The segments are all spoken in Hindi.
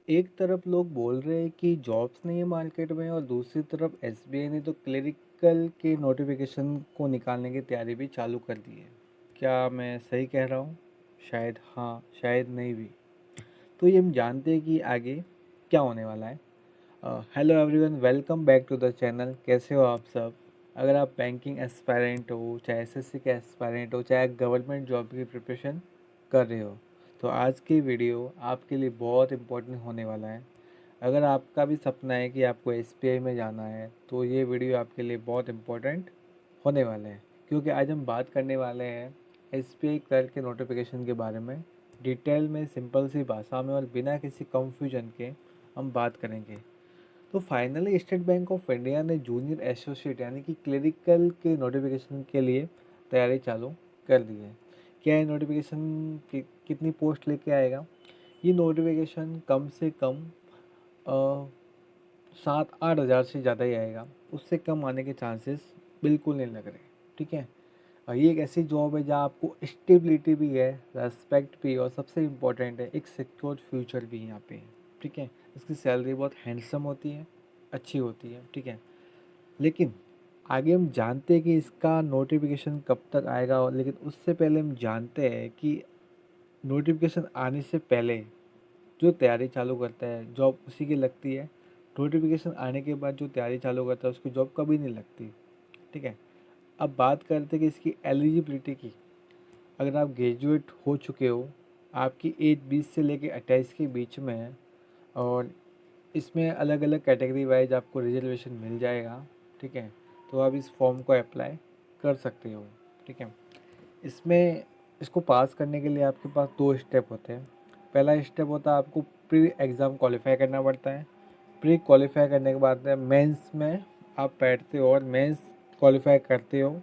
एक तरफ लोग बोल रहे हैं कि जॉब्स नहीं है मार्केट में और दूसरी तरफ एसबीआई ने तो क्लरिकल के नोटिफिकेशन को निकालने की तैयारी भी चालू कर दी है। क्या मैं सही कह रहा हूँ? शायद हाँ, शायद नहीं भी। तो ये हम जानते हैं कि आगे क्या होने वाला है। Hello everyone, welcome back to the channel. कैसे हो आप सब? अगर आप बैंकिंग एस्पायरेंट हो, चाहे एसएससी के एस्पायरेंट हो, चाहे गवर्नमेंट जॉब की प्रिपरेशन कर रहे हो, तो आज की वीडियो आपके लिए बहुत इंपॉर्टेंट होने वाला है। अगर आपका भी सपना है कि आपको एसबीआई में जाना है, तो ये वीडियो आपके लिए बहुत इंपॉर्टेंट होने वाला है, क्योंकि आज हम बात करने वाले हैं एसबीआई क्लर्क के नोटिफिकेशन के बारे में। डिटेल में, सिंपल सी भाषा में और बिना किसी कंफ्यूजन के हम बात करेंगे। तो finally state bank of India ने जूनियर एसोसिएट यानी कि क्लरिकल के नोटिफिकेशन के लिए तैयारी चालू कर दी है। क्या ये नोटिफिकेशन कितनी पोस्ट लेके आएगा? ये नोटिफिकेशन कम से कम 7-8 हज़ार से ज़्यादा ही आएगा। उससे कम आने के चांसेस बिल्कुल नहीं लग रहे। ठीक है। ये एक ऐसी जॉब है जहाँ आपको स्टेबिलिटी भी है, रेस्पेक्ट भी है और सबसे इम्पोर्टेंट है, एक सिक्योर फ्यूचर भी यहाँ पे है। ठीक है। इसकी सैलरी बहुत हैंडसम होती है, अच्छी होती है। ठीक है। लेकिन आगे हम जानते हैं कि इसका नोटिफिकेशन कब तक आएगा, और लेकिन उससे पहले हम जानते हैं कि नोटिफिकेशन आने से पहले जो तैयारी चालू करता है जॉब उसी की लगती है। नोटिफिकेशन आने के बाद जो तैयारी चालू करता है उसकी जॉब कभी नहीं लगती। ठीक है। अब बात करते हैं कि इसकी एलिजिबिलिटी की। अगर आप ग्रेजुएट हो चुके हो, आपकी एज 20 से लेकर 28 के बीच में है, और इसमें अलग अलग कैटेगरी वाइज आपको रिजर्वेशन मिल जाएगा। ठीक है। तो आप इस फॉर्म को अप्लाई कर सकते हो। ठीक है। इसमें इसको पास करने के लिए आपके पास दो स्टेप होते हैं। पहला स्टेप होता है, आपको प्री एग्ज़ाम क्वालिफाई करना पड़ता है। प्री क्वालिफाई करने के बाद में मेंस में आप बैठते हो, और मेंस क्वालिफाई करते हो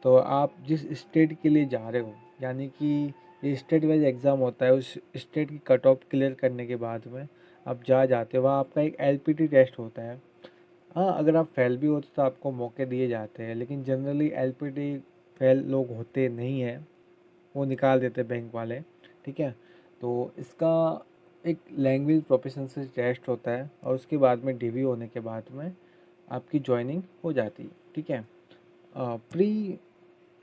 तो आप जिस स्टेट के लिए जा रहे हो, यानी कि ये स्टेट वाइज एग्ज़ाम होता है, उस स्टेट की कट ऑफ क्लियर करने के बाद में आप जहाँ जाते हो वहाँ आपका एक एलपीटी टेस्ट होता है। हाँ, अगर आप फेल भी होते तो आपको मौके दिए जाते हैं, लेकिन जनरली एलपीटी फेल लोग होते नहीं हैं, वो निकाल देते बैंक वाले। ठीक है। तो इसका एक लैंग्वेज प्रोफिशिएंसी टेस्ट होता है, और उसके बाद में डीवी होने के बाद में आपकी जॉइनिंग हो जाती है। ठीक है। प्री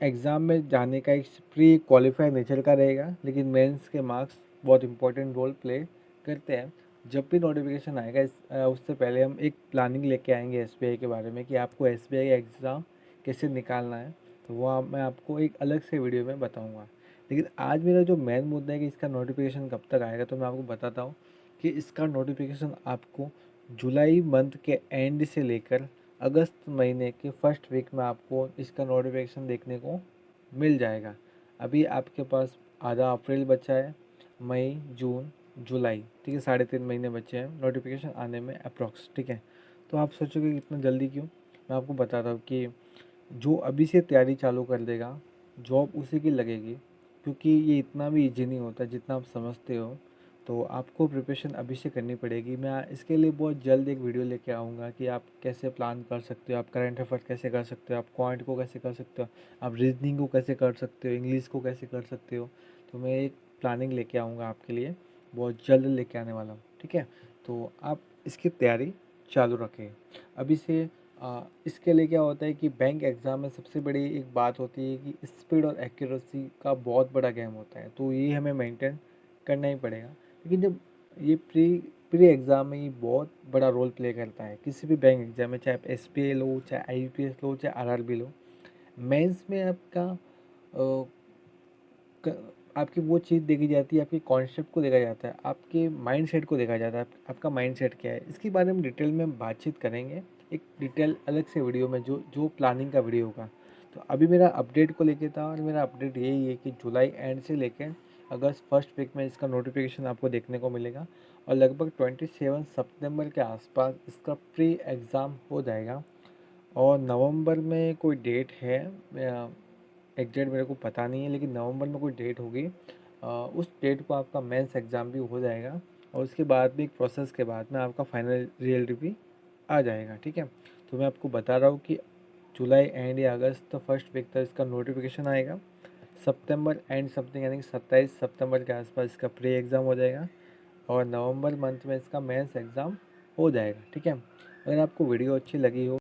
एग्ज़ाम में जाने का एक प्री क्वालिफाई नेचर का रहेगा, लेकिन मेंस के मार्क्स बहुत इंपॉर्टेंट रोल प्ले करते हैं। जब भी नोटिफिकेशन आएगा उससे पहले हम एक प्लानिंग लेके आएंगे एसबीआई के बारे में कि आपको एसबीआई एग्ज़ाम कैसे निकालना है। तो वो मैं आपको एक अलग से वीडियो में बताऊंगा। लेकिन आज मेरा जो मेन मुद्दा है कि इसका नोटिफिकेशन कब तक आएगा, तो मैं आपको बताता हूँ कि इसका नोटिफिकेशन आपको जुलाई मंथ के एंड से लेकर अगस्त महीने के फर्स्ट वीक में आपको इसका नोटिफिकेशन देखने को मिल जाएगा। अभी आपके पास आधा अप्रैल बचा है, मई, जून, जुलाई। ठीक है, 3.5 महीने बचे हैं नोटिफिकेशन आने में अप्रॉक्स। ठीक है। तो आप सोचोगे कि इतना जल्दी क्यों? मैं आपको बताता हूँ कि जो अभी से तैयारी चालू कर देगा, जॉब उसी की लगेगी, क्योंकि ये इतना भी ईजी नहीं होता जितना आप समझते हो। तो आपको प्रिपरेशन अभी से करनी पड़ेगी। मैं इसके लिए बहुत जल्द एक वीडियो लेके आऊँगा कि आप कैसे प्लान कर सकते हो, आप करंट अफेयर कैसे कर सकते हो, आप क्वांट को कैसे कर सकते हो, आप रीजनिंग को कैसे कर सकते हो, इंग्लिश को कैसे कर सकते हो। तो मैं एक प्लानिंग लेके आऊँगा आपके लिए, बहुत जल्द लेके आने वाला हूँ। ठीक है। तो आप इसकी तैयारी चालू रखें अभी से। इसके लिए क्या होता है कि बैंक एग्ज़ाम में सबसे बड़ी एक बात होती है कि स्पीड और एक्यूरेसी का बहुत बड़ा गेम होता है, तो ये हमें मेंटेन करना ही पड़ेगा। लेकिन जब ये प्री प्री एग्ज़ाम में ये बहुत बड़ा रोल प्ले करता है किसी भी बैंक एग्ज़ाम में, चाहे आप एसपीए लो, चाहे आईबीपीएस लो, चाहे आरआरबी लो। मेंस में आपका आपकी वो चीज़ देखी जाती है, आपके कॉन्सेप्ट को देखा जाता है, आपके माइंडसेट को देखा जाता है, आपका माइंडसेट क्या है। इसके बारे में डिटेल में बातचीत करेंगे एक डिटेल अलग से वीडियो में, जो जो प्लानिंग का वीडियो होगा। तो अभी मेरा अपडेट को लेके था, और मेरा अपडेट यही है कि जुलाई एंड से लेकर अगस्त फर्स्ट वीक में इसका नोटिफिकेशन आपको देखने को मिलेगा, और लगभग 27 सितंबर के आसपास इसका प्री एग्ज़ाम हो जाएगा। और नवंबर में कोई डेट है, एग्जैक्ट मेरे को पता नहीं है, लेकिन नवंबर में कोई डेट होगी। उस डेट को आपका मेंस एग्ज़ाम भी हो जाएगा, और उसके बाद भी एक प्रोसेस के बाद में आपका फाइनल रिजल्ट भी आ जाएगा। ठीक है। तो मैं आपको बता रहा हूँ कि जुलाई एंड या अगस्त फर्स्ट वीक तक इसका नोटिफिकेशन आएगा। सितंबर एंड समथिंग यानी कि 27 सितंबर के आसपास इसका प्री एग्ज़ाम हो जाएगा। और नवंबर मंथ में इसका मेंस एग्ज़ाम हो जाएगा, ठीक है। अगर आपको वीडियो अच्छी लगी हो